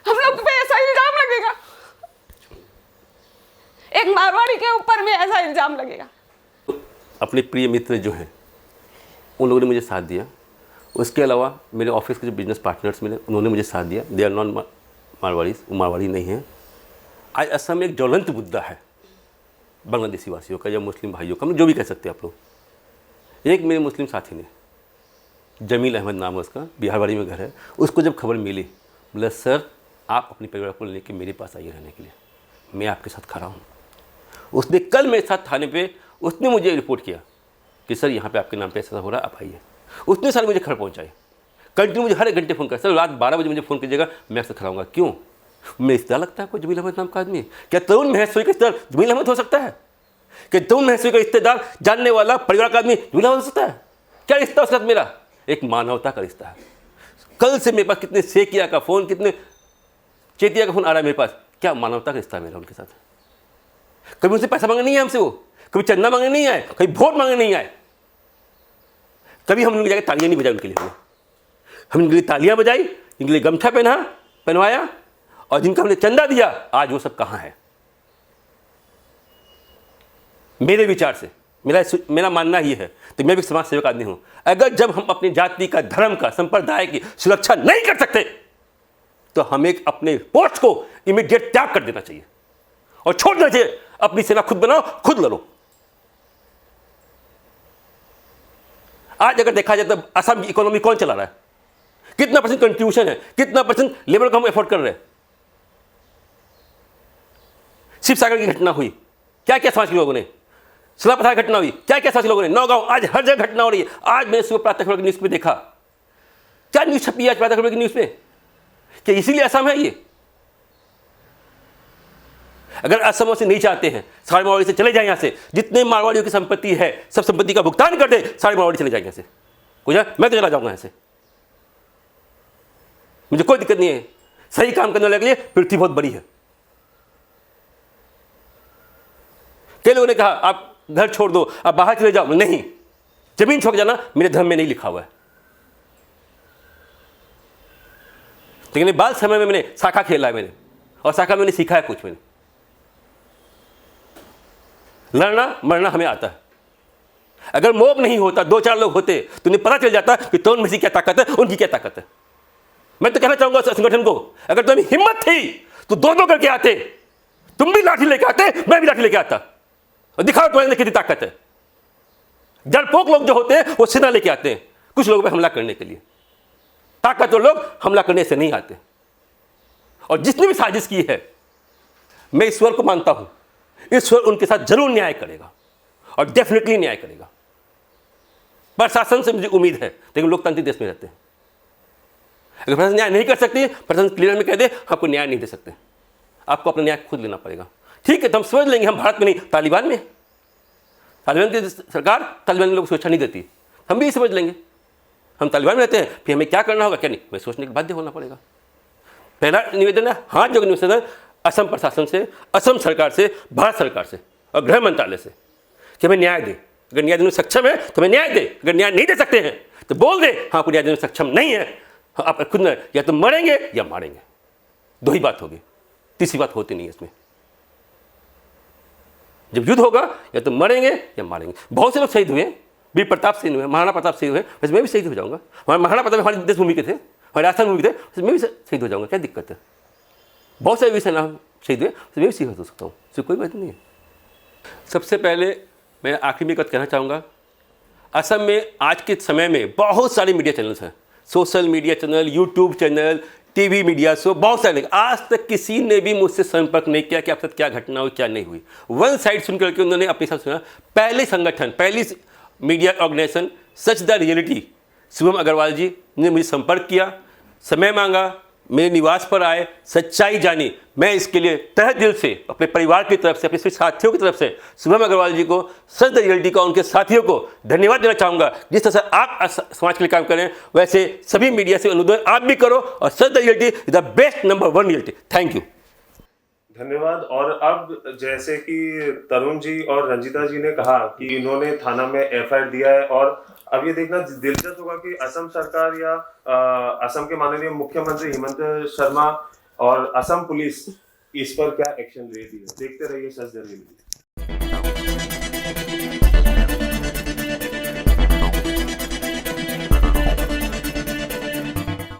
हम लोग पे ऐसा इल्जाम लगेगा, एक मारवाड़ी के ऊपर में ऐसा इल्जाम लगेगा। अपने प्रिय मित्र जो हैं उन लोगों ने मुझे साथ दिया। उसके अलावा मेरे ऑफिस के जो बिजनेस पार्टनर्स मिले, उन्होंने मुझे साथ दिया। दे आर नॉन मारवाड़ीज, वो मारवाड़ी नहीं हैं। आज असम में एक ज्वलंत मुद्दा है बांग्लादेशी वासियों का या मुस्लिम भाइयों का, जो भी कह सकते हैं आप लोग। एक मेरे मुस्लिम साथी ने, जमील अहमद नाम है उसका, बिहारवाड़ी में घर है, उसको जब खबर मिली, बोला सर आप अपने परिवार को लेकर मेरे पास आइए रहने के लिए, मैं आपके साथ खड़ा हूँ। उसने कल मेरे साथ थाने पे उसने मुझे रिपोर्ट किया कि सर यहाँ पे आपके नाम पे ऐसा हो रहा है, आप आइए। उसने सारे मुझे घर पहुँचाए, कंटिन्यू मुझे हर एक घंटे फ़ोन कर, सर रात 12 बजे मुझे फ़ोन कीजिएगा, मैं आपसे खड़ा हूँगा। क्यों? मैं इस तरह लगता है कोई जमील अहमद नाम का आदमी? क्या तरुण महसूरी का रिश्तेदार जमील अहमद हो सकता है? क्या तरुण महसूरी का रिश्तेदार, जानने वाला परिवार का आदमी जमील अहमद हो सकता है? क्या रिश्ता उसके साथ मेरा? एक मानवता का रिश्ता है। कल से मेरे पास कितने सेकिया का फ़ोन, कितने चेतिया का फ़ोन आ रहा है मेरे पास क्या मानवता का रिश्ता है मेरा उनके साथ। कभी उनसे पैसा मांगने नहीं आए हमसे, वो कभी चंदा मांगने नहीं आए, कभी वोट मांगने नहीं आए, कभी हम उनकी जगह तालियां नहीं बजाई उनके लिए। हम उनके लिए तालियां बजाई, इनके लिए गमछा पहनवाया, और जिनका हमने चंदा दिया आज वो सब कहाँ है। मेरे विचार से मेरा मानना ही है, तो मैं भी समाज सेवक आदमी हूं, अगर जब हम अपनी जाति का, धर्म का, संप्रदाय की सुरक्षा नहीं कर सकते तो हमें अपने पोस्ट को इमीडिएट त्याग कर देना चाहिए और छोड़ देना चाहिए। अपनी सेना खुद बनाओ, खुद लड़ो। आज अगर देखा जाए तो असम की इकोनॉमी कौन चला रहा है, कितना % कंट्रीब्यूशन है, कितना % लेबर को हम एफोर्ड कर रहे हैं। शिव सागर की घटना हुई, क्या क्या समाज के लोगों ने, सलापथार घटना हुई, क्या क्या समाज के लोगों ने, नौगांव, आज हर जगह घटना हो रही है। आज मैंने सुबह प्रातः खबर की न्यूज़ पे देखा, क्या न्यूज़ छपी आज प्रातः खबर की न्यूज़ पे, कि इसीलिए असम है ये। अगर असम से नहीं चाहते हैं, सारे मारवाड़ी से चले जाए यहाँ से, जितने मारवाड़ियों की संपत्ति है सब संपत्ति का भुगतान कर दे, सारे मारवाड़ी चले जाएंगे यहाँ से। कोई जाए, मैं तो चला जाऊंगा यहाँ से, मुझे कोई दिक्कत नहीं है। सही काम करने वाले के लिए पृथ्वी बहुत बड़ी है। कई लोगों ने कहा आप घर छोड़ दो, आप बाहर चले जाओ, नहीं, जमीन छोड़ जाना मेरे धर्म में नहीं लिखा हुआ है। लेकिन बाल समय में मैंने शाखा खेला है, मैंने, और शाखा में मैंने सीखा है कुछ। मैंने लड़ना मरना हमें आता है। अगर मोब नहीं होता, 2-4 लोग होते, तो उन्हें पता चल जाता कि तरुण में क्या ताकत है, उनकी क्या ताकत है। मैं तो कहना चाहूंगा संगठन को, अगर तुम्हें हिम्मत थी तो 2-2 करके आते, तुम भी लाठी लेके आते, मैं भी लाठी लेके आता, और दिखाओ तुम्हारे अंदर कितनी ताकत है। डरपोक लोग जो होते हैं वो सेना लेके आते हैं कुछ लोगों पे हमला करने के लिए, ताकतवर लोग हमला करने से नहीं आते। और जिसने भी साजिश की है, मैं ईश्वर को मानता हूं, ईश्वर उनके साथ जरूर न्याय करेगा और डेफिनेटली न्याय करेगा। प्रशासन से मुझे उम्मीद है, लेकिन लोकतांत्रिक देश में रहते हैं। अगर प्रशासन न्याय नहीं कर सकती, प्रशासन क्लियर में कह दे आपको न्याय नहीं दे सकते, आपको अपना न्याय खुद लेना पड़ेगा। ठीक है, तो हम समझ लेंगे हम भारत में नहीं, तालिबान में, तालिबान की सरकार, तालिबान लोग सुरक्षा नहीं देती, हम भी समझ लेंगे। हम तालिबान में रहते हैं, फिर हमें क्या करना होगा क्या नहीं, हमें सोचने के बाध्य होना पड़ेगा। पहला निवेदन है, हाथ जोड़ निवेदन है असम प्रशासन से, असम सरकार से, भारत सरकार से और गृह मंत्रालय से कि हमें न्याय दे। अगर न्याय देने में सक्षम है तो हमें न्याय दे, अगर न्याय नहीं दे सकते हैं तो बोल दे हाँ आपको न्याय देने में सक्षम नहीं है, आप खुद न या तो मरेंगे या मारेंगे, 2 ही बात होगी, तीसरी बात होती नहीं है इसमें। जब युद्ध होगा या तो मरेंगे या मारेंगे। बहुत से लोग शहीद हुए, वीर प्रताप सिंह हुए, महाराणा प्रताप सिंह हुए, वैसे मैं भी शहीद हो जाऊंगा। महाराणा प्रताप हमारी देश भूमि के थे, हमारे राजस्थान भूमि के थे, वैसे मैं भी शहीद हो जाऊंगा, क्या दिक्कत है। बहुत सारे वीर सेना शहीद हुए, वैसे मैं भी शहीद हो सकता हूँ, इससे कोई बात नहीं है। सबसे पहले मैं आखिरी में बात कहना चाहूँगा, असम में आज के समय में बहुत सारे मीडिया चैनल्स हैं, social media channel, YouTube channel, TV media show, बहुत सारे। आज तक किसी ने भी मुझसे संपर्क नहीं किया कि आपके साथ क्या घटना हुई क्या नहीं हुई। वन साइड सुन करके उन्होंने अपने साथ सुना। पहले संगठन, पहली मीडिया ऑर्गेनाइजेशन सच द रियलिटी, शुभम अग्रवाल जी ने मुझे संपर्क किया, समय मांगा, मेरे निवास पर आए, सच्चाई जानी। मैं इसके लिए तहे दिल से अपने परिवार की तरफ से, अपने सभी साथियों की तरफ से शुभम अग्रवाल जी को, सच द रियलिटी को, उनके साथियों को धन्यवाद देना चाहूँगा। जिस तरह से आप समाज के लिए काम करें, वैसे सभी मीडिया से अनुरोध है आप भी करो, और सच the reality is the best number 1 reality. Thank you, धन्यवाद। और अब जैसे कि तरुण जी और रंजिता जी ने कहा कि इन्होंने थाना में एफआईआर दिया है, और अब ये देखना दिलचस्प होगा कि असम सरकार या असम के माननीय मुख्यमंत्री हेमंत शर्मा और असम पुलिस इस पर क्या एक्शन ले रही है। देखते रहिए सच द रियलिटी।